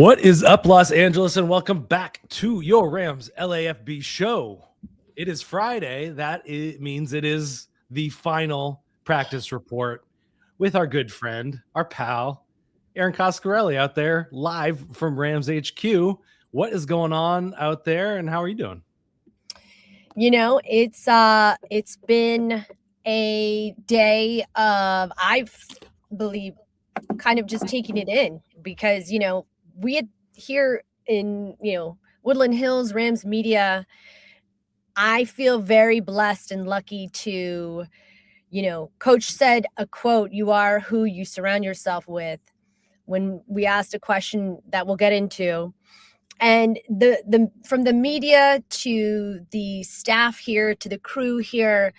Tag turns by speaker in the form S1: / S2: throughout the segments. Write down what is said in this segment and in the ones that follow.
S1: What is up, Los Angeles, and welcome back to your Rams LAFB show. It is Friday. That means it is the final practice report with our good friend, our pal, Erin Coscarelli out there live from Rams HQ. What is going on out there, and how are you doing?
S2: You know, it's been a day of, I believe, kind of just taking it in because, we had here in, Woodland Hills, Rams media, I feel very blessed and lucky to, Coach said a quote, "You are who you surround yourself with," when we asked a question that we'll get into. And the from the media to the staff here, to the crew here,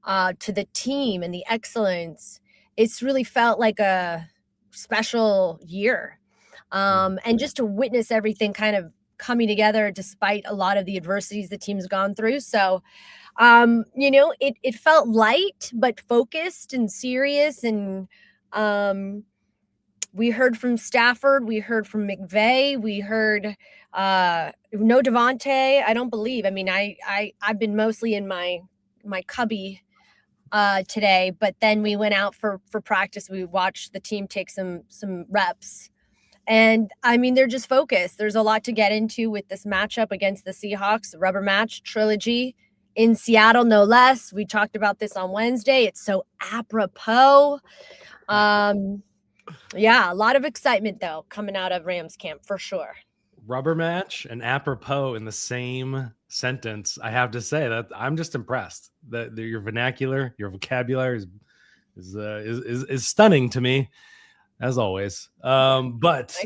S2: to the team and the excellence, it's really felt like a special year. And just to witness everything kind of coming together despite a lot of the adversities the team's gone through. So, it felt light but focused and serious. And we heard from Stafford, we heard from McVey, we heard no Devontae, I don't believe. I mean, I've been mostly in my cubby today, but then we went out for practice. We watched the team take some reps. And I mean, they're just focused. There's a lot to get into with this matchup against the Seahawks, the rubber match trilogy in Seattle, no less. We talked about this on Wednesday. It's so apropos. Yeah, a lot of excitement, though, coming out of Rams camp for sure.
S1: Rubber match and apropos in the same sentence. I have to say that I'm just impressed that your vernacular, your vocabulary is stunning to me, as always. But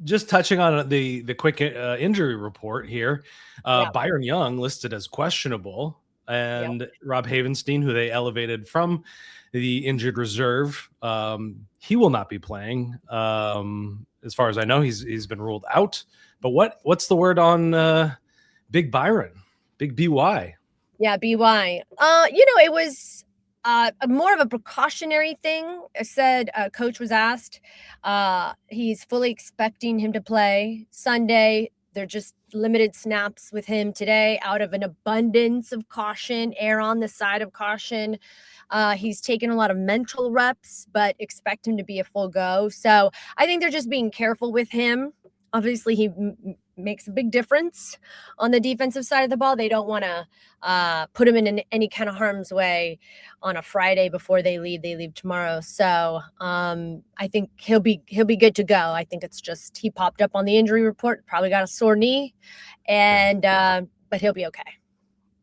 S1: just touching on the quick injury report here, Byron Young listed as questionable, and Rob Havenstein, who they elevated from the injured reserve, he will not be playing. As far as I know, he's been ruled out. But what's the word on Big Byron, Big BY?
S2: Yeah, BY. It was more of a precautionary thing. I said, Coach was asked. He's fully expecting him to play Sunday. They're just limited snaps with him today out of an abundance of caution, err on the side of caution. He's taken a lot of mental reps, but expect him to be a full go. So I think they're just being careful with him. Obviously, he makes a big difference on the defensive side of the ball. They don't want to put him in any kind of harm's way on a Friday before they leave. They leave tomorrow. So I think he'll be good to go. I think it's just he popped up on the injury report, probably got a sore knee, and but he'll be okay.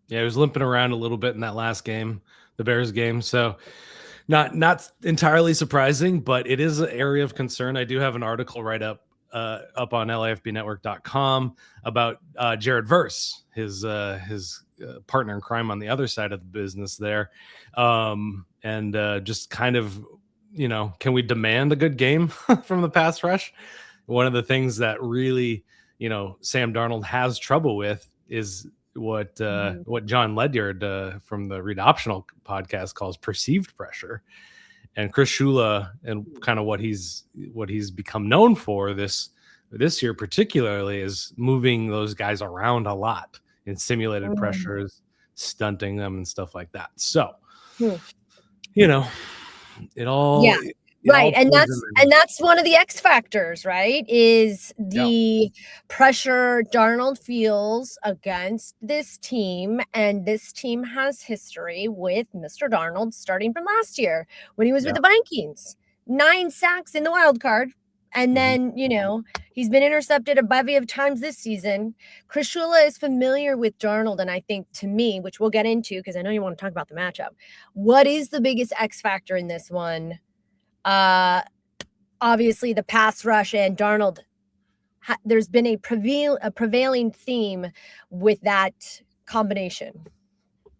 S1: Yeah, he was limping around a little bit in that last game, the Bears game. So not entirely surprising, but it is an area of concern. I do have an article up on LAFBnetwork.com about Jared Verse, his partner in crime on the other side of the business there. And just kind of, can we demand a good game from the pass rush? One of the things that really, Sam Darnold has trouble with is what John Ledyard from the Read Optional podcast calls perceived pressure. And Chris Shula and kind of what he's become known for this year particularly is moving those guys around a lot in simulated pressures, stunting them and stuff like that. So, it all
S2: right. And that's one of the X factors, right? Is the pressure Darnold feels against this team. And this team has history with Mr. Darnold starting from last year when he was with the Vikings. 9 sacks in the wild card. And then, he's been intercepted a bevy of times this season. Chris Shula is familiar with Darnold. And I think, to me, which we'll get into because I know you want to talk about the matchup, what is the biggest X factor in this one? Obviously the pass rush and Darnold. There's been a prevailing theme with that combination.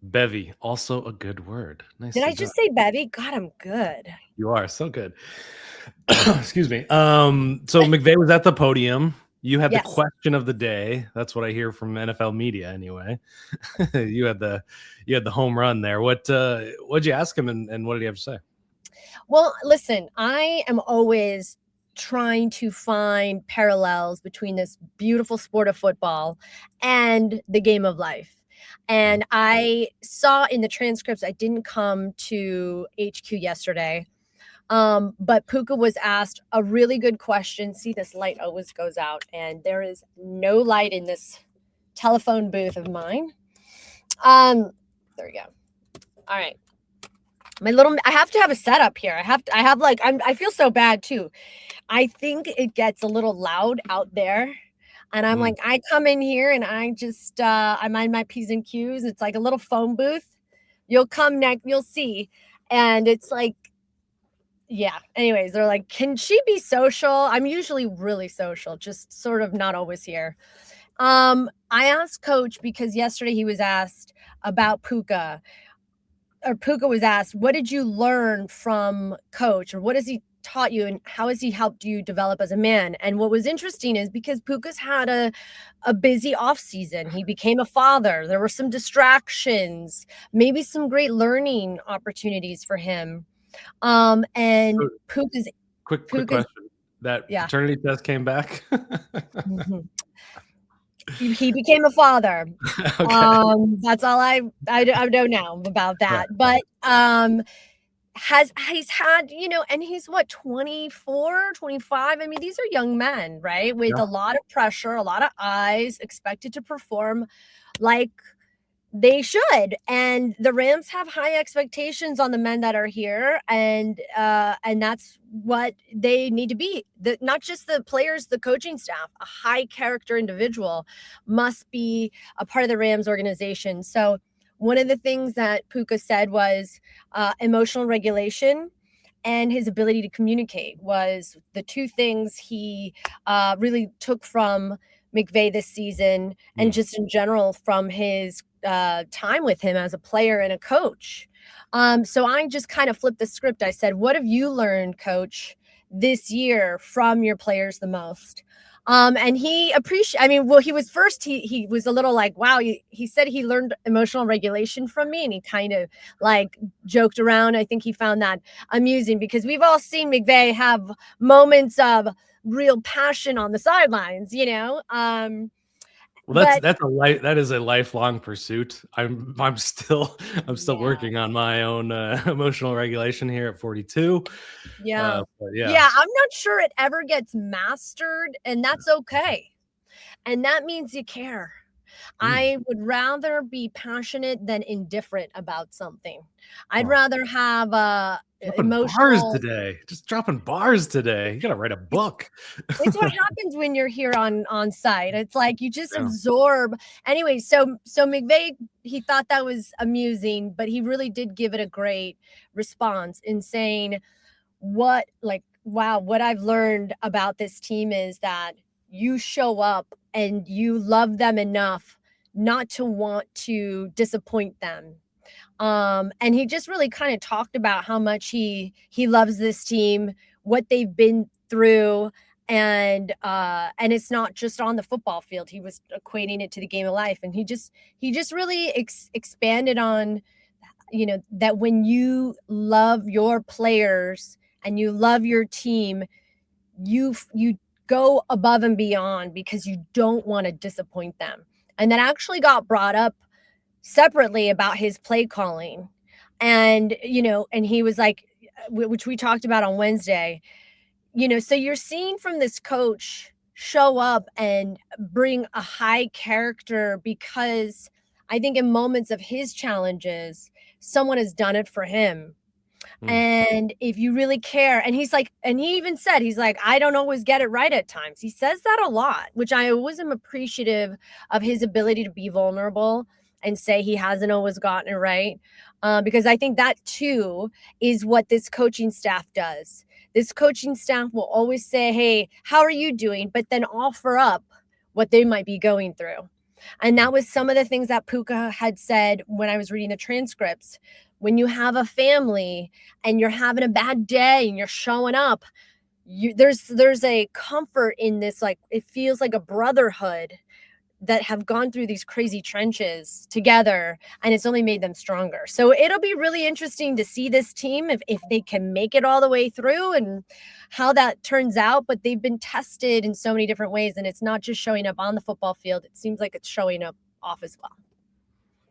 S1: Bevy, also a good word. Nice.
S2: Did I just say bevy? God, I'm good.
S1: You are so good. Excuse me. So McVay was at the podium. You had the question of the day. That's what I hear from NFL media anyway. you had the home run there. What'd you ask him and what did he have to say?
S2: Well, listen, I am always trying to find parallels between this beautiful sport of football and the game of life. And I saw in the transcripts, I didn't come to HQ yesterday, but Puka was asked a really good question. See, this light always goes out, and there is no light in this telephone booth of mine. There we go. All right. I have to have a setup here. I feel so bad too. I think it gets a little loud out there. And I'm like, I come in here and I just, I mind my P's and Q's. It's like a little phone booth. You'll come next, you'll see. And it's like, yeah. Anyways, they're like, can she be social? I'm usually really social, just sort of not always here. I asked Coach because yesterday he was asked about Puka. Or Puka was asked, what did you learn from Coach, or what has he taught you, and how has he helped you develop as a man? And what was interesting is because Puka's had a busy off season, he became a father. There were some distractions, maybe some great learning opportunities for him. And Puka's
S1: quick question. That paternity test came back.
S2: Mm-hmm. He became a father.
S1: Okay.
S2: That's all I know now about that. Right. But he's had, and he's what, 24, 25. I mean, these are young men, right? With a lot of pressure, a lot of eyes, expected to perform like they should. And the Rams have high expectations on the men that are here, and that's what they need to be. Not just the players, the coaching staff. A high character individual must be a part of the Rams organization. So one of the things that Puka said was emotional regulation and his ability to communicate was the two things he really took from McVay this season, and just in general from his time with him as a player and a coach. So I just kind of flipped the script. I said, what have you learned, Coach, this year from your players the most? And he he was first, he was a little like, wow, he said he learned emotional regulation from me, and he kind of like joked around. I think he found that amusing because we've all seen McVay have moments of real passion on the sidelines,
S1: Well, that is a lifelong pursuit. I'm still working on my own emotional regulation here at 42.
S2: Yeah. I'm not sure it ever gets mastered, and that's okay. And that means you care. I would rather be passionate than indifferent about something. I'd rather have emotional
S1: bars today. Just dropping bars today. You gotta write a book.
S2: It's what happens when you're here on site. It's like you just absorb. Anyway, so McVay, he thought that was amusing, but he really did give it a great response in saying, what I've learned about this team is that you show up and you love them enough not to want to disappoint them. And he just really kind of talked about how much he loves this team, what they've been through, and it's not just on the football field. He was equating it to the game of life, and he just really expanded on, that when you love your players and you love your team, you go above and beyond because you don't want to disappoint them. And that actually got brought up separately about his play calling. And, and he was like, which we talked about on Wednesday, so you're seeing from this coach show up and bring a high character because I think in moments of his challenges, someone has done it for him. And if you really care, and he's like, and he even said, he's like, I don't always get it right at times. He says that a lot, which I always am appreciative of, his ability to be vulnerable and say he hasn't always gotten it right. Because I think that too is what this coaching staff does. This coaching staff will always say, hey, how are you doing? But then offer up what they might be going through. And that was some of the things that Puka had said when I was reading the transcripts. When you have a family and you're having a bad day and you're showing up, there's a comfort in this, like it feels like a brotherhood that have gone through these crazy trenches together, and it's only made them stronger. So it'll be really interesting to see this team if they can make it all the way through and how that turns out. But they've been tested in so many different ways, and it's not just showing up on the football field. It seems like it's showing up off as well.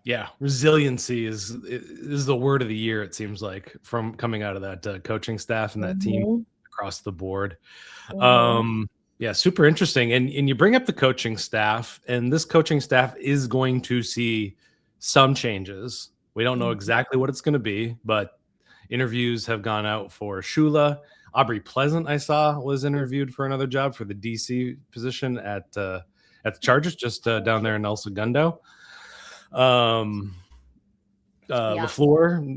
S1: Yeah, resiliency is the word of the year, it seems like, from coming out of that coaching staff and that team across the board. Yeah, super interesting. And you bring up the coaching staff, and this coaching staff is going to see some changes. We don't know exactly what it's going to be, but interviews have gone out for Shula. Aubrey Pleasant, I saw, was interviewed for another job for the DC position at the Chargers, just down there in El Segundo. LaFleur,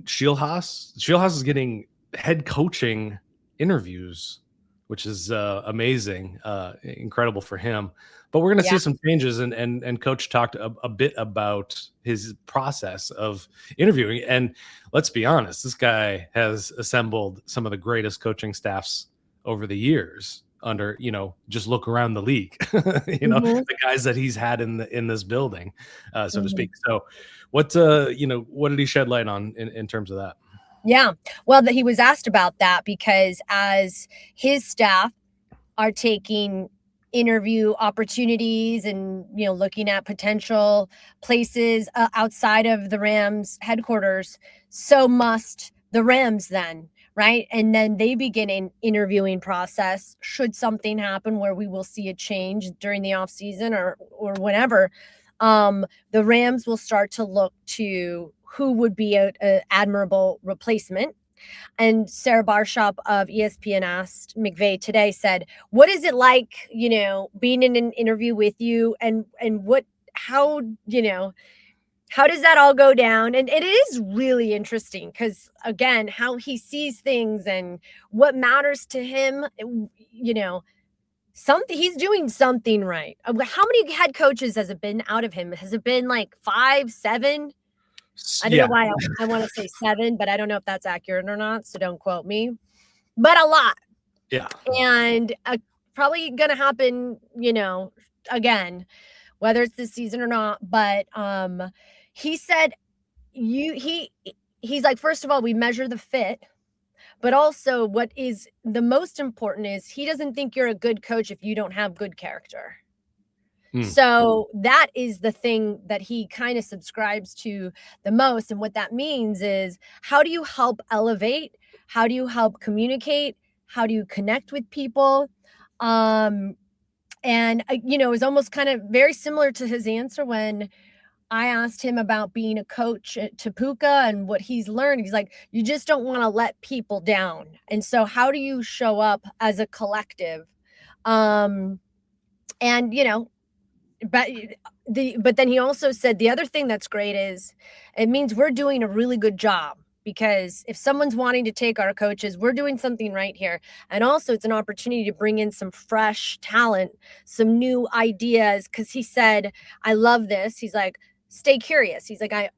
S1: Shieldhouse is getting head coaching interviews, which is amazing, incredible for him. But we're going to see some changes, and Coach talked a bit about his process of interviewing. And let's be honest, this guy has assembled some of the greatest coaching staffs over the years. Under, just look around the league, the guys that he's had in this building, so to speak. So what did he shed light on in terms of that?
S2: Yeah, well, he was asked about that because as his staff are taking interview opportunities and, looking at potential places outside of the Rams headquarters, so must the Rams then. Right. And then they begin an interviewing process. Should something happen where we will see a change during the offseason or whenever, the Rams will start to look to who would be an admirable replacement. And Sarah Barshop of ESPN asked McVay today, said, what is it like, being in an interview with you, and how does that all go down? And it is really interesting because, again, how he sees things and what matters to him, he's doing something right. How many head coaches has it been out of him? Has it been like 5, 7? I don't know why I want to say 7, but I don't know if that's accurate or not, so don't quote me. But a lot.
S1: Yeah.
S2: And probably going to happen, again, whether it's this season or not. But he said he's like, first of all, we measure the fit, but also what is the most important is he doesn't think you're a good coach if you don't have good character. So that is the thing that he kind of subscribes to the most. And what that means is, how do you help elevate? How do you help communicate? How do you connect with people? And it was almost kind of very similar to his answer when I asked him about being a coach to Puka and what he's learned. He's like, you just don't want to let people down. And so how do you show up as a collective? But then he also said the other thing that's great is it means we're doing a really good job, because if someone's wanting to take our coaches, we're doing something right here. And also it's an opportunity to bring in some fresh talent, some new ideas. Cause he said, I love this. He's like, stay curious. He's like, I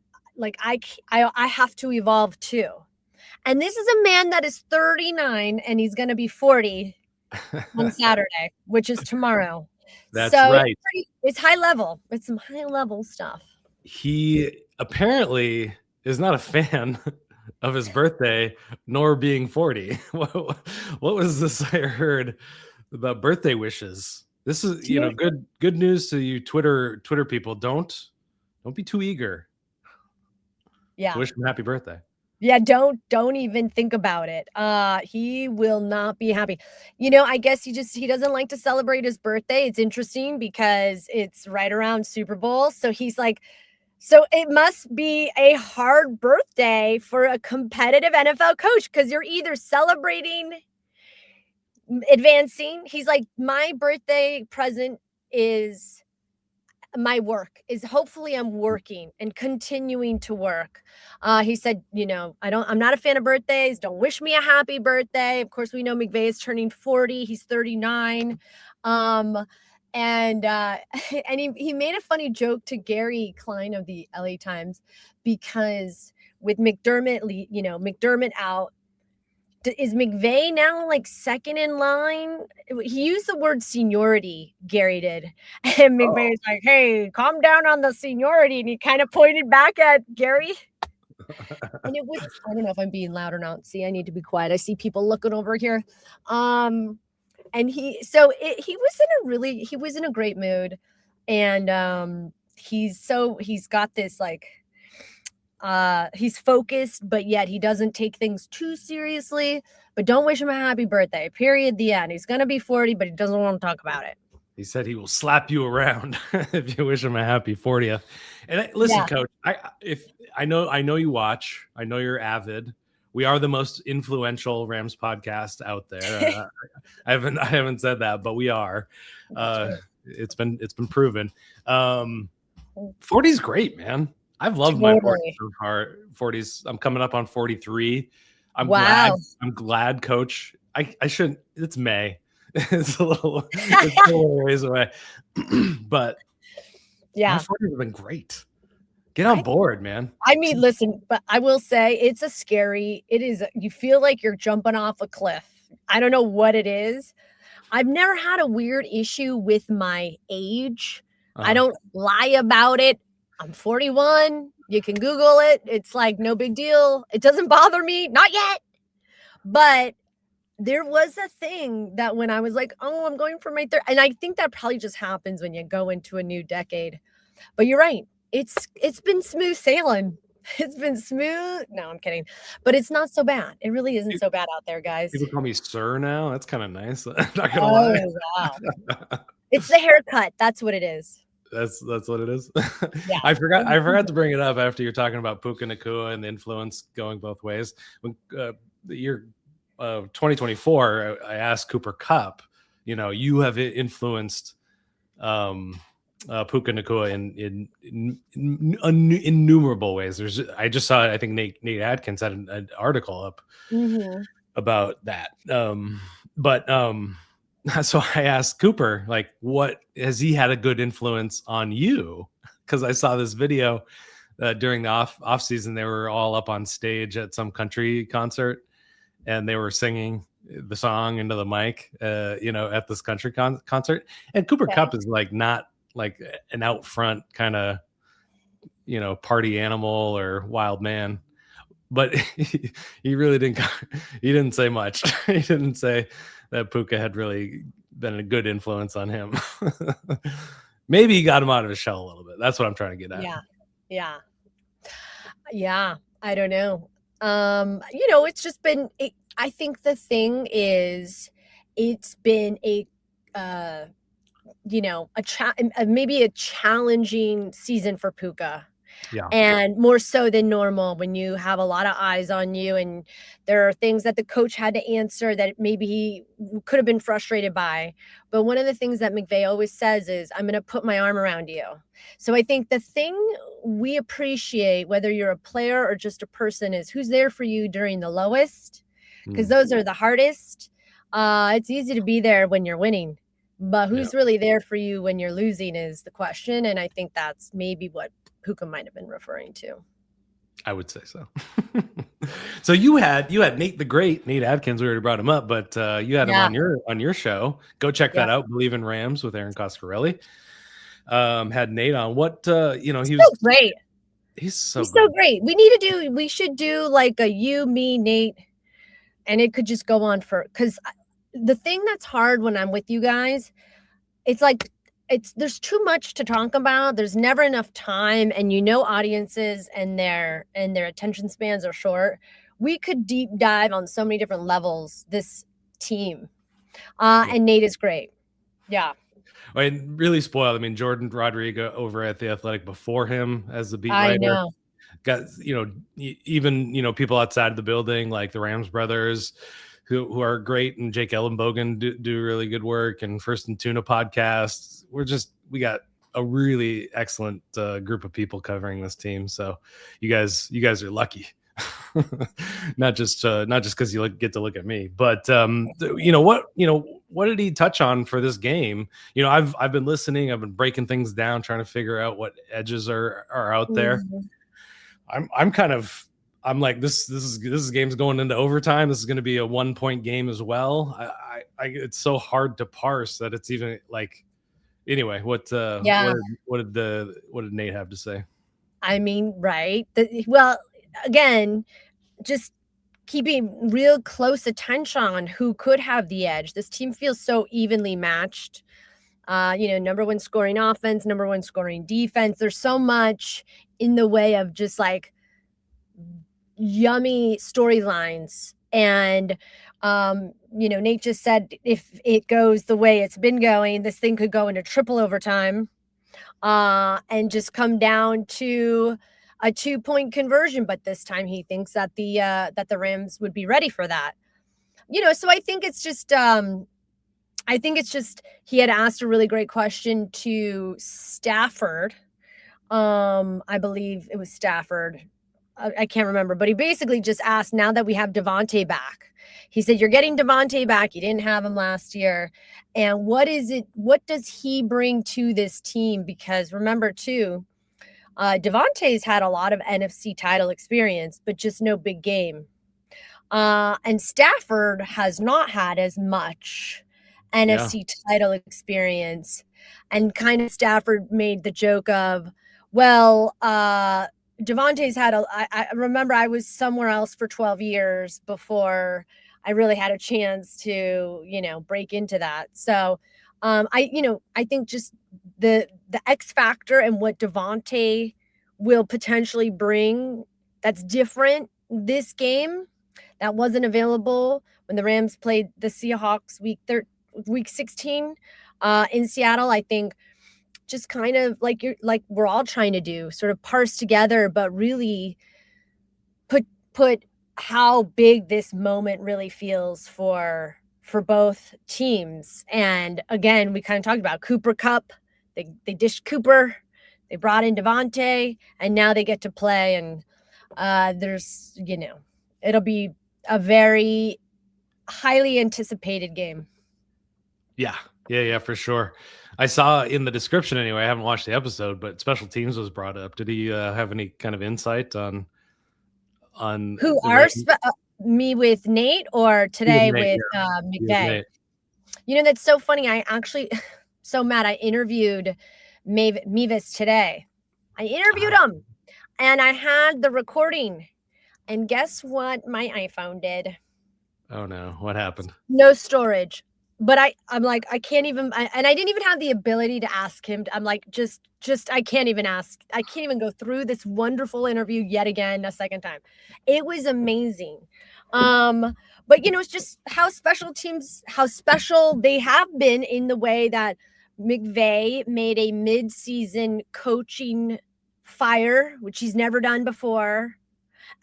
S2: have to evolve too. And this is a man that is 39 and he's going to be 40 on Saturday, which is tomorrow.
S1: That's right.
S2: It's high level. It's some high level stuff.
S1: He apparently is not a fan of his birthday, nor being 40. What was this I heard about birthday wishes? This is, good news to you Twitter people. Don't be too eager.
S2: Yeah.
S1: To wish him happy birthday.
S2: Yeah, don't even think about it. He will not be happy. I guess he doesn't like to celebrate his birthday. It's interesting because it's right around Super Bowl. So he's like, so it must be a hard birthday for a competitive NFL coach, because you're either celebrating advancing. He's like, my birthday present is my work, is hopefully I'm working and continuing to work. He said, I'm not a fan of birthdays. Don't wish me a happy birthday. Of course, we know McVay is turning 40. He's 39. And he made a funny joke to Gary Klein of the LA Times, because with McDermott out, is McVay now like second in line? He used the word seniority, Gary did. And McVay was like, hey, calm down on the seniority. And he kind of pointed back at Gary. And it was, I don't know if I'm being loud or not. See, I need to be quiet. I see people looking over here. And he was in a great mood. And he's got this like, he's focused, but yet he doesn't take things too seriously. But don't wish him a happy birthday. Period. The end. He's gonna be 40, but he doesn't want to talk about it.
S1: He said he will slap you around if you wish him a happy 40th. And listen, Coach, I know you watch. I know you're avid. We are the most influential Rams podcast out there. I haven't said that, but we are. It's been proven. 40's great, man. I've loved my 40s so far. 40s. I'm coming up on 43. I'm glad, Coach. I shouldn't. It's May. It's a little ways away. But my 40s have been great. Get on board, man.
S2: I mean, listen, but I will say it is. You feel like you're jumping off a cliff. I don't know what it is. I've never had a weird issue with my age. I don't lie about it. I'm 41. You can Google it. It's like no big deal. It doesn't bother me. Not yet. But there was a thing that when I was like, oh, I'm going for my third. And I think that probably just happens when you go into a new decade. But you're right. It's been smooth sailing. It's been smooth. No, I'm kidding. But it's not so bad. It really isn't so bad out there, guys.
S1: People call me sir now. That's kind of nice. Not gonna lie.
S2: Wow. It's the haircut. That's what it is.
S1: That's what it is.
S2: Yeah.
S1: I forgot to bring it up after you're talking about Puka Nacua and the influence going both ways. When the year 2024, I asked Cooper Kupp, you have influenced Puka Nacua in innumerable ways. I just saw, I think Nate Adkins had an article up about that. So I asked Cooper, like, what has he had a good influence on you? Because I saw this video during the off season. They were all up on stage at some country concert, and they were singing the song into the mic, at this country concert. And Cooper Kupp is like not like an out front kind of, party animal or wild man, but he really didn't. He didn't say much. He didn't say that Puka had really been a good influence on him. Maybe he got him out of his shell a little bit. That's what I'm trying to get at.
S2: Yeah. I don't know. It's just been, I think the thing is, it's been maybe a challenging season for Puka.
S1: Yeah.
S2: And more so than normal when you have a lot of eyes on you and there are things that the coach had to answer that maybe he could have been frustrated by. But one of the things that McVay always says is, I'm going to put my arm around you. So I think the thing we appreciate, whether you're a player or just a person, is who's there for you during the lowest, because those are the hardest. It's easy to be there when you're winning, but who's really there for you when you're losing is the question. And I think that's maybe what Puka might have been referring to.
S1: I would say so. So you had Nate Adkins. We already brought him up, but you had him on your show. Go check that out. Believe in Rams with Erin Coscarelli. Had Nate on. What he was
S2: so great.
S1: He's so
S2: great. We should do like a you, me, Nate, and it could just go on because the thing that's hard when I'm with you guys, it's like there's too much to talk about. There's never enough time, and audiences and their attention spans are short. We could deep dive on so many different levels, this team. And Nate is great. Yeah.
S1: And really spoiled. I mean, Jordan Rodrigo over at The Athletic before him as the beat writer.
S2: I know.
S1: Got, even, people outside the building, like the Rams brothers, who are great, and Jake Ellenbogen do really good work, and First and Tuna podcasts. We got a really excellent group of people covering this team. So you guys are lucky, not just because you get to look at me, but what did he touch on for this game? I've been listening, I've been breaking things down, trying to figure out what edges are out there. I'm kind of I'm like, this game's going into overtime. This is going to be a 1-point game as well. It's so hard to parse that it's even like. Anyway, what did Nate have to say?
S2: I mean, right. Well, again, just keeping real close attention on who could have the edge. This team feels so evenly matched. Number one scoring offense, number one scoring defense. There's so much in the way of just like yummy storylines. And, Nate just said if it goes the way it's been going, this thing could go into triple overtime and just come down to a 2-point conversion. But this time he thinks that the Rams would be ready for that. So I think it's just he had asked a really great question to Stafford. I believe it was Stafford. I can't remember, but he basically just asked, now that we have Devontae back, he said, you're getting Devontae back. You didn't have him last year. And what does he bring to this team? Because remember too, Devontae's had a lot of NFC title experience, but just no big game. And Stafford has not had as much NFC title experience. And kind of Stafford made the joke of, well, Devontae's had I remember I was somewhere else for 12 years before I really had a chance to, break into that. So I think just the X factor and what Devontae will potentially bring that's different this game that wasn't available when the Rams played the Seahawks week 16 in Seattle. I think just kind of like we're all trying to do, sort of parse together, but really put how big this moment really feels for both teams. And again, we kind of talked about Cooper Cup. They dished Cooper, they brought in Devontae, and now they get to play. And there's, it'll be a very highly anticipated game.
S1: Yeah, for sure. I saw in the description anyway, I haven't watched the episode, but special teams was brought up. Did he have any kind of insight on
S2: who are me with Nate or today with McVay? That's so funny. I actually, so mad. I interviewed Mevis today. I interviewed him and I had the recording, and guess what my iPhone did?
S1: Oh no, what happened?
S2: No storage. But I'm like, I can't even, and I didn't even have the ability to ask him. I'm like, just, I can't even ask. I can't even go through this wonderful interview yet again a second time. It was amazing. But it's just how special they have been in the way that McVay made a mid-season coaching fire, which he's never done before.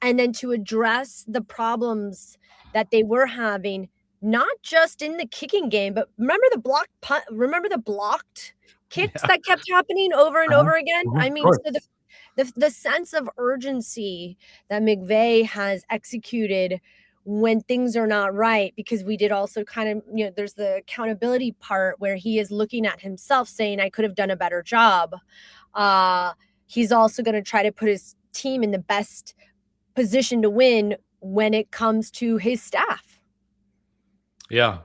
S2: And then to address the problems that they were having, not just in the kicking game, but remember the blocked kicks that kept happening over and over again? I mean, so the sense of urgency that McVay has executed when things are not right, because we did also kind of, there's the accountability part where he is looking at himself saying, I could have done a better job. He's also going to try to put his team in the best position to win when it comes to his staff.
S1: Yeah,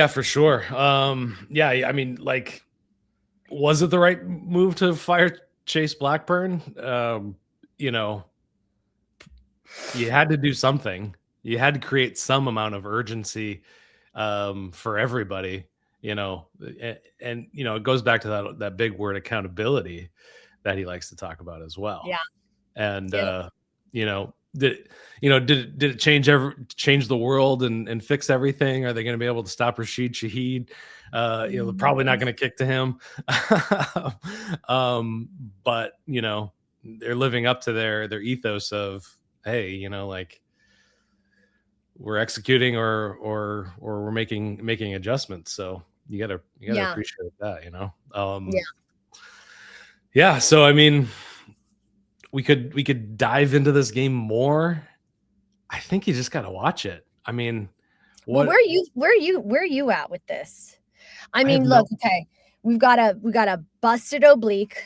S1: for sure. I mean, like, was it the right move to fire Chase Blackburn? You had to do something. You had to create some amount of urgency for everybody, and it goes back to that big word accountability that he likes to talk about as well.
S2: Yeah.
S1: And did it change the world and fix everything? Are they going to be able to stop Rashid Shaheed? They're probably not going to kick to him. But they're living up to their ethos of, hey, like, we're executing or we're making adjustments. So you gotta appreciate that, Yeah. So I mean, we could dive into this game more. I think you just got to watch it. I mean,
S2: where are you at with this? I mean, look, okay, we've got a busted oblique,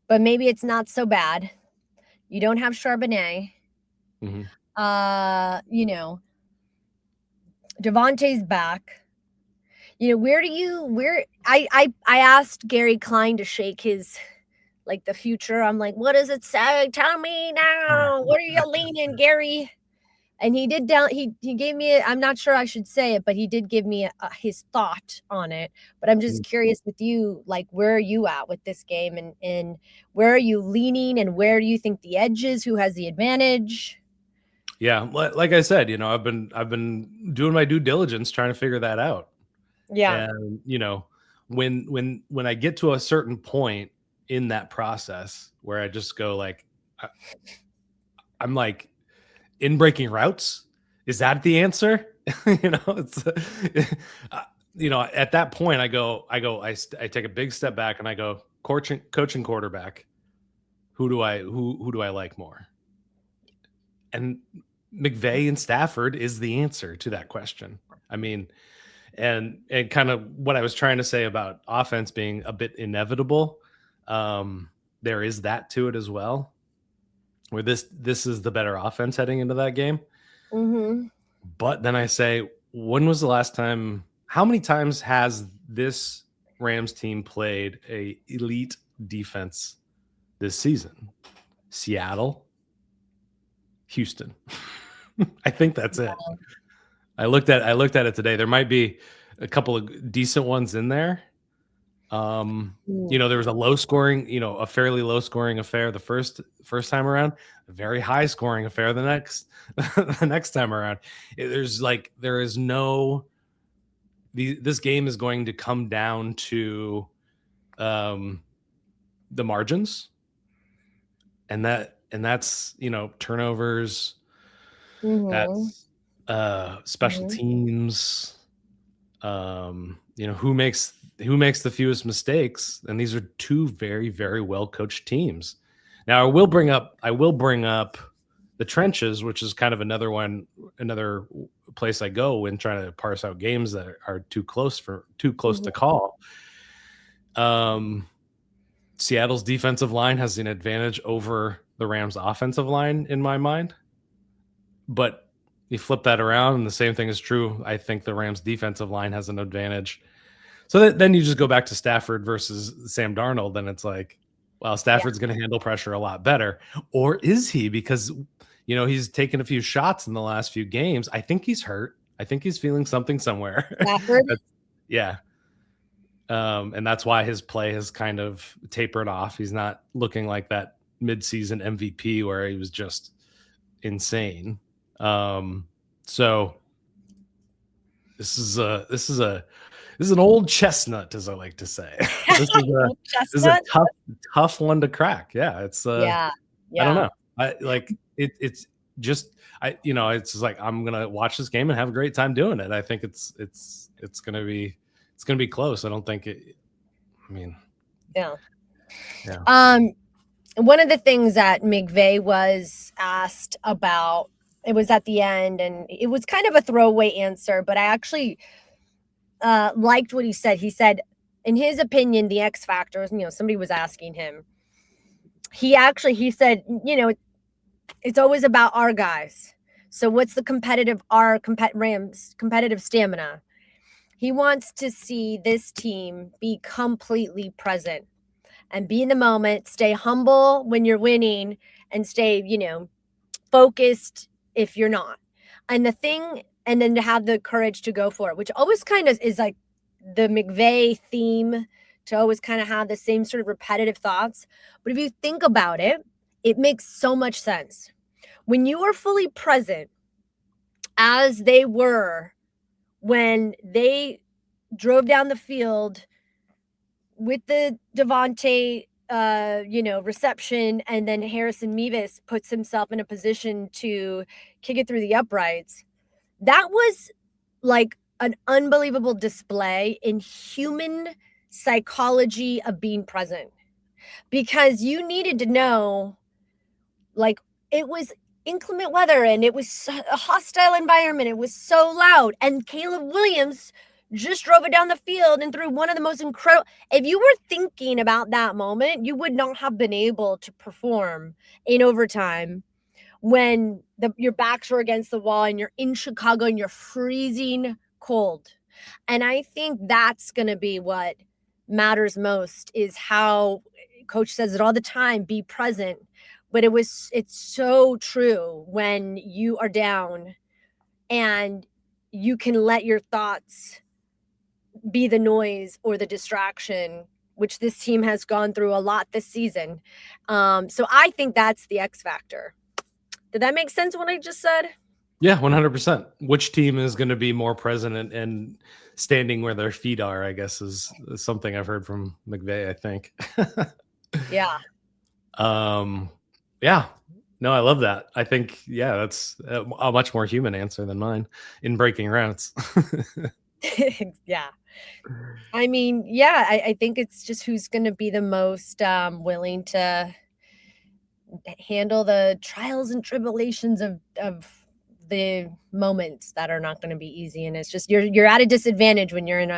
S2: but maybe it's not so bad. You don't have Charbonnet.
S1: Mm-hmm.
S2: You know, Devontae's back. You know, I asked Gary Klein to shake his, like, the future. I'm like, what does it say? Tell me now. What are you leaning, Gary? And he did he gave me, I'm not sure I should say it, but he did give me his thought on it. But I'm just curious with you, like, where are you at with this game, and where are you leaning, and where do you think the edge is? Who has the advantage?
S1: Yeah, like I said, you know, I've been doing my due diligence trying to figure that out.
S2: Yeah.
S1: And, you know, when I get to a certain point in that process where I just go like, I'm like, in breaking routes, is that the answer? You know, it's you know, at that point I take a big step back and I go, coaching quarterback. Who do I like more? And McVay and Stafford is the answer to that question. I mean, and kind of what I was trying to say about offense being a bit inevitable. There is that to it as well, where this is the better offense heading into that game.
S2: Mm-hmm.
S1: But then I say, when was the last time? How many times has this Rams team played a elite defense this season? Seattle, Houston. I think that's it. I looked at it today. There might be a couple of decent ones in there. You know, there was a fairly low scoring affair the first time around, a very high scoring affair the next time around. This game is going to come down to the margins, and that's, you know, turnovers, that's special teams, you know, who makes the fewest mistakes, and these are two very, very well coached teams. Now, I will bring up the trenches, which is kind of another place I go when trying to parse out games that are too close to call. Seattle's defensive line has an advantage over the Rams' offensive line in my mind, but you flip that around and the same thing is true. I think the Rams' defensive line has an advantage. So then you just go back to Stafford versus Sam Darnold, and it's like, well, Stafford's going to handle pressure a lot better. Or is he? Because, you know, he's taken a few shots in the last few games. I think he's hurt. I think he's feeling something somewhere.
S2: Stafford?
S1: Yeah. And that's why his play has kind of tapered off. He's not looking like that midseason MVP where he was just insane. So this is an old chestnut, as I like to say. This is a tough one to crack. Yeah, it's
S2: yeah.
S1: I don't know. It's just it's like, I'm gonna watch this game and have a great time doing it. I think it's gonna be close. I don't think it. I mean,
S2: yeah.
S1: Yeah.
S2: One of the things that McVay was asked about, it was at the end, and it was kind of a throwaway answer, but I actually liked what he said. He said, in his opinion, the X factors, you know, somebody was asking him. He said, you know, it's always about our guys. So what's the Rams competitive stamina? He wants to see this team be completely present and be in the moment, stay humble when you're winning, and stay, you know, focused if you're not. And then to have the courage to go for it, which always kind of is like the McVay theme, to always kind of have the same sort of repetitive thoughts. But if you think about it, it makes so much sense. When you are fully present, as they were when they drove down the field with the Devontae, reception, and then Harrison Mevis puts himself in a position to kick it through the uprights. That was like an unbelievable display in human psychology of being present, because you needed to know, like, it was inclement weather and it was a hostile environment. It was so loud. And Caleb Williams just drove it down the field and threw one of the most incredible. If you were thinking about that moment, you would not have been able to perform in overtime when your backs were against the wall and you're in Chicago and you're freezing cold. And I think that's going to be what matters most, is how coach says it all the time, be present. But it's so true when you are down and you can let your thoughts be the noise or the distraction, which this team has gone through a lot this season. So I think that's the X factor. Did that make sense what I just said?
S1: Yeah, 100%. Which team is going to be more present and standing where their feet are, I guess, is something I've heard from McVay, I think.
S2: Yeah.
S1: Yeah. No, I love that. I think, yeah, that's a much more human answer than mine in breaking routes.
S2: Yeah. I mean, yeah, I think it's just who's going to be the most willing to handle the trials and tribulations of the moments that are not going to be easy. And it's just you're at a disadvantage when you're in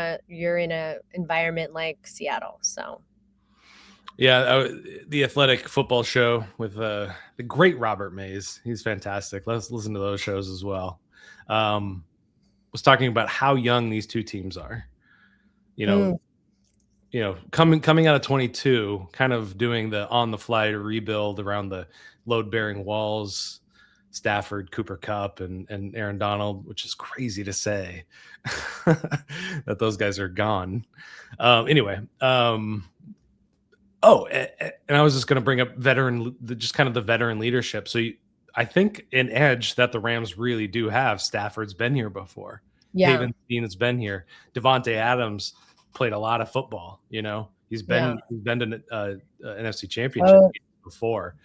S2: a environment like Seattle. So
S1: yeah, the Athletic Football Show with the great Robert Mays. He's fantastic. Let's listen to those shows as well. Was talking about how young these two teams are. You know, coming out of 22, kind of doing the on the fly rebuild around the load bearing walls, Stafford, Cooper Kupp, and Aaron Donald, which is crazy to say that those guys are gone. Anyway, and I was just going to bring up just kind of the veteran leadership. So I think an edge that the Rams really do have. Stafford's been here before.
S2: yeah,
S1: Havenstein has been here. Devontae Adams played a lot of football. You know, he's been to an NFC Championship before.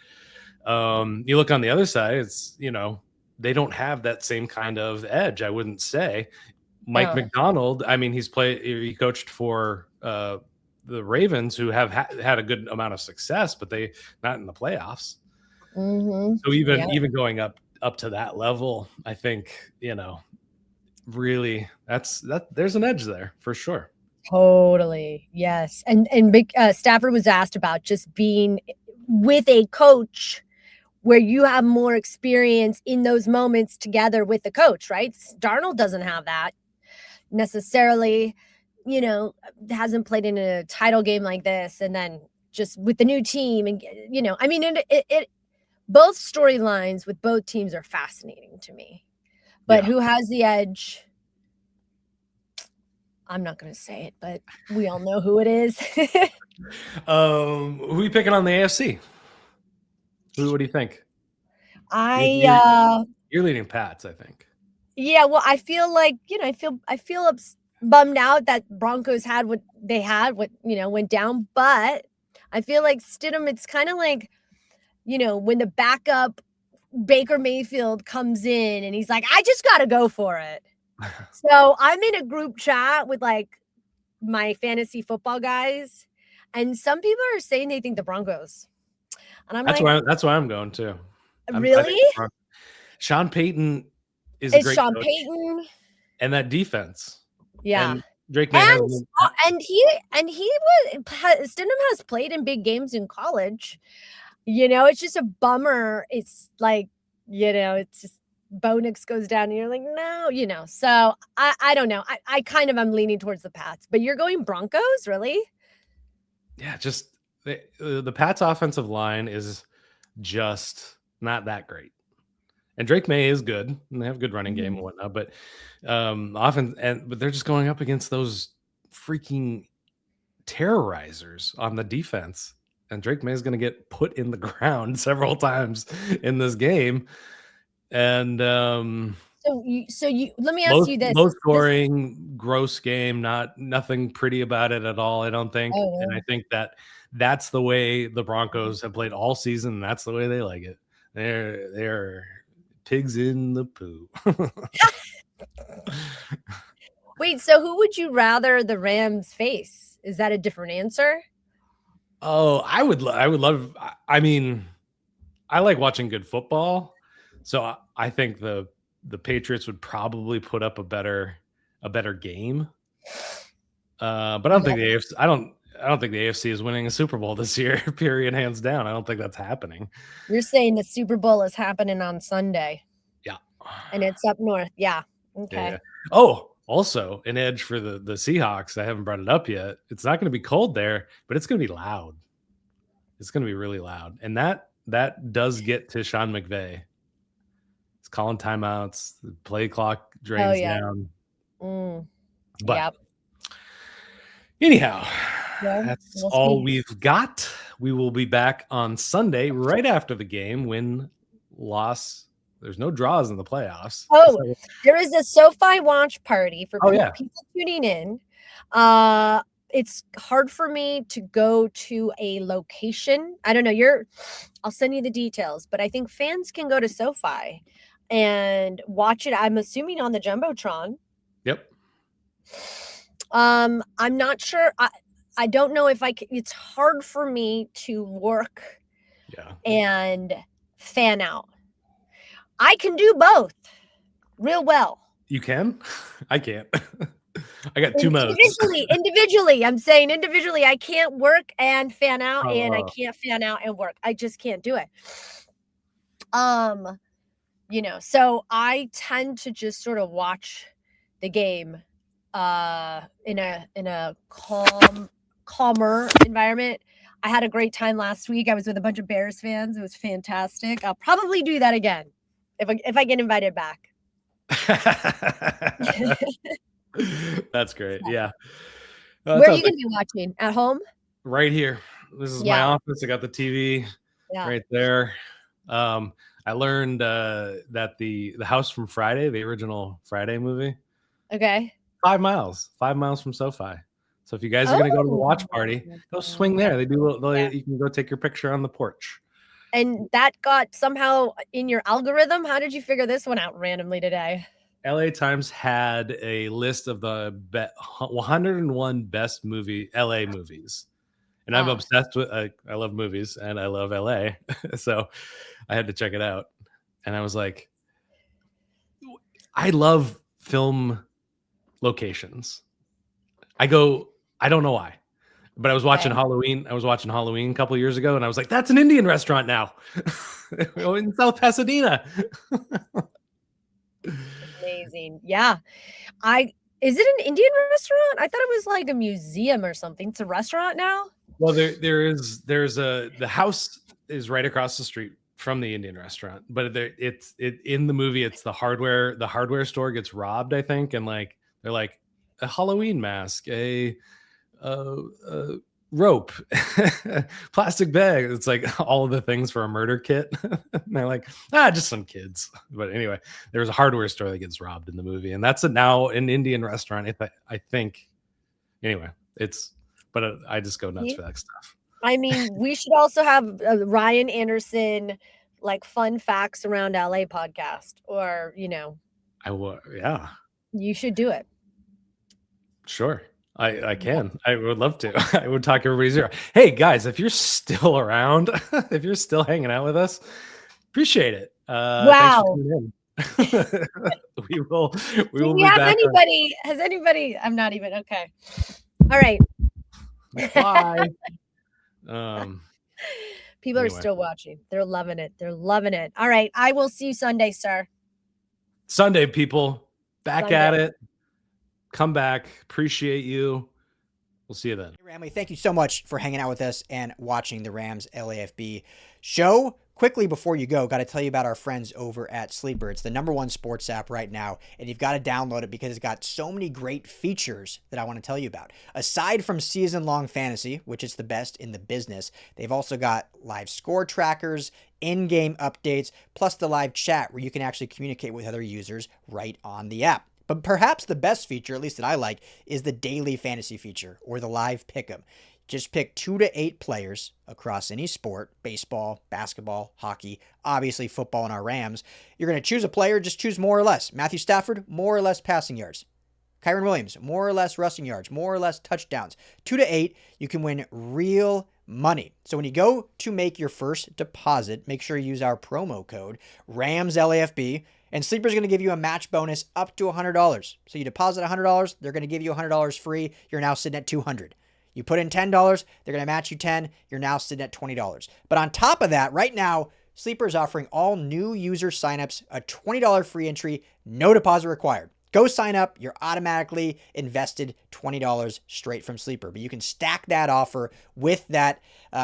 S1: You look on the other side, it's, you know, they don't have that same kind of edge, I wouldn't say. Mike McDonald, I mean, he coached for the Ravens, who have had a good amount of success, but they not in the playoffs. So even going up to that level, I think, you know, really there's an edge there for sure.
S2: Totally. Yes. And Stafford was asked about just being with a coach where you have more experience in those moments together with the coach, right? Darnold doesn't have that necessarily, you know, hasn't played in a title game like this. And then just with the new team and, you know, I mean, it both storylines with both teams are fascinating to me, but who has the edge? I'm not going to say it, but we all know who it is.
S1: Who are you picking on the AFC? What do you think? You're leading Pats, I think.
S2: Yeah, well, I feel like, you know, I feel bummed out that Broncos had what they had, what, you know, went down, but I feel like Stidham, it's kind of like, you know, when the backup Baker Mayfield comes in and he's like, I just got to go for it. So I'm in a group chat with like my fantasy football guys, and some people are saying they think the Broncos. And I'm
S1: that's why I'm going too.
S2: Really?
S1: Sean Payton is
S2: it's
S1: a great
S2: Sean
S1: coach.
S2: Payton.
S1: And that defense.
S2: Yeah.
S1: And Drake
S2: May and Stidham has played in big games in college. You know, it's just a bummer. It's like, you know, it's just Bo Nix goes down and you're like, no, you know. So I don't know. I kind of am leaning towards the Pats, but you're going Broncos, really?
S1: Yeah, just the Pats offensive line is just not that great. And Drake May is good, and they have a good running game and whatnot, but but they're just going up against those freaking terrorizers on the defense. And Drake May is going to get put in the ground several times in this game. And
S2: so you let me ask you this:
S1: low scoring, gross game, nothing pretty about it at all, I don't think. And I think that's the way the Broncos have played all season. And that's the way they like it. They're pigs in the poo.
S2: Wait, so who would you rather the Rams face? Is that a different answer?
S1: Oh, I would love. I mean, I like watching good football, so I think the Patriots would probably put up a better game. But I don't think the AFC. I don't think the AFC is winning a Super Bowl this year. Period, hands down. I don't think that's happening.
S2: You're saying the Super Bowl is happening on Sunday.
S1: Yeah,
S2: and it's up north. Yeah. Okay.
S1: Yeah. Oh, also an edge for the Seahawks. I haven't brought it up yet. It's not going to be cold there, but it's going to be loud. It's going to be really loud, and that does get to Sean McVay. It's calling timeouts. The play clock drains down. But
S2: Yep.
S1: anyhow,
S2: Well,
S1: that's
S2: we'll
S1: all
S2: see.
S1: we've got. We will be back on Sunday right after the game. Win, loss. There's no draws in the playoffs.
S2: Oh, there is a SoFi watch party for people tuning in. It's hard for me to go to a location. I don't know. I'll send you the details, but I think fans can go to SoFi and watch it. I'm assuming on the Jumbotron.
S1: Yep.
S2: I'm not sure. I don't know if I can. It's hard for me to work and fan out. I can do both real well.
S1: You can? I can't. I got two modes.
S2: Individually, I'm saying individually, I can't work and fan out, and I can't fan out and work. I just can't do it. So I tend to just sort of watch the game in a calmer environment. I had a great time last week. I was with a bunch of Bears fans. It was fantastic. I'll probably do that again if I get invited back.
S1: That's great. Yeah.
S2: Where are you going to be watching? At home?
S1: Right here. This is my office. I got the TV right there. I learned that the House from Friday, the original Friday movie.
S2: Okay.
S1: 5 miles from SoFi. So if you guys are going to go to the watch party, go swing there. You can go take your picture on the porch.
S2: And that got somehow in your algorithm. How did you figure this one out randomly today?
S1: LA Times had a list of the 101 best LA movies. And I'm obsessed with, I love movies and I love LA. So I had to check it out. And I was like, I love film locations. I don't know why, but I was watching Halloween. I was watching Halloween a couple of years ago and I was like, that's an Indian restaurant now in South Pasadena.
S2: Amazing. Yeah. Is it an Indian restaurant? I thought it was like a museum or something. It's a restaurant now.
S1: Well, the house is right across the street from the Indian restaurant, but in the movie, it's the hardware store gets robbed, I think. And like, they're like a Halloween mask, a rope, plastic bag. It's like all of the things for a murder kit. And they're like, just some kids. But anyway, there was a hardware store that gets robbed in the movie, and that's now an Indian restaurant. I think. Anyway, but I just go nuts for that stuff.
S2: I mean, we should also have Ryan Anderson, like fun facts around LA podcast, or
S1: I will. Yeah,
S2: you should do it.
S1: Sure. I can. I would love to. I would talk everybody's ear. Hey guys, if you're still around, if you're still hanging out with us, appreciate it.
S2: Wow.
S1: We will
S2: be back. Has anybody? I'm not even okay. All right.
S1: Bye.
S2: People are still watching. They're loving it. All right. I will see you Sunday, sir.
S1: Sunday, people. Back at it. Come back. Appreciate you. We'll see you then.
S3: Hey, Ramley, thank you so much for hanging out with us and watching the Rams LAFB show. Quickly before you go, got to tell you about our friends over at Sleeper. It's the #1 sports app right now, and you've got to download it because it's got so many great features that I want to tell you about. Aside from season-long fantasy, which is the best in the business, they've also got live score trackers, in-game updates, plus the live chat where you can actually communicate with other users right on the app. But perhaps the best feature, at least that I like, is the daily fantasy feature or the live pick'em. Just pick 2 to 8 players across any sport, baseball, basketball, hockey, obviously football and our Rams. You're going to choose a player, just choose more or less. Matthew Stafford, more or less passing yards. Kyron Williams, more or less rushing yards, more or less touchdowns. 2 to 8, you can win real money. So when you go to make your first deposit, make sure you use our promo code RAMSLAFB, and Sleeper's going to give you a match bonus up to $100. So you deposit $100, they're going to give you $100 free. You're now sitting at $200. You put in $10, they're going to match you $10. You're now sitting at $20. But on top of that, right now, Sleeper is offering all new user signups a $20 free entry, no deposit required. Go sign up. You're automatically invested $20 straight from Sleeper. But you can stack that offer with that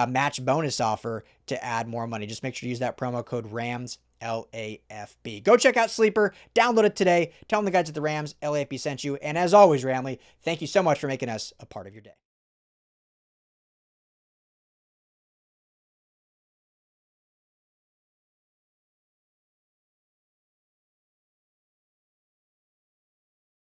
S3: match bonus offer to add more money. Just make sure to use that promo code RAMSLAFB. Go check out Sleeper. Download it today. Tell them the guys at the Rams LAFB sent you. And as always, Ramley, thank you so much for making us a part of your day.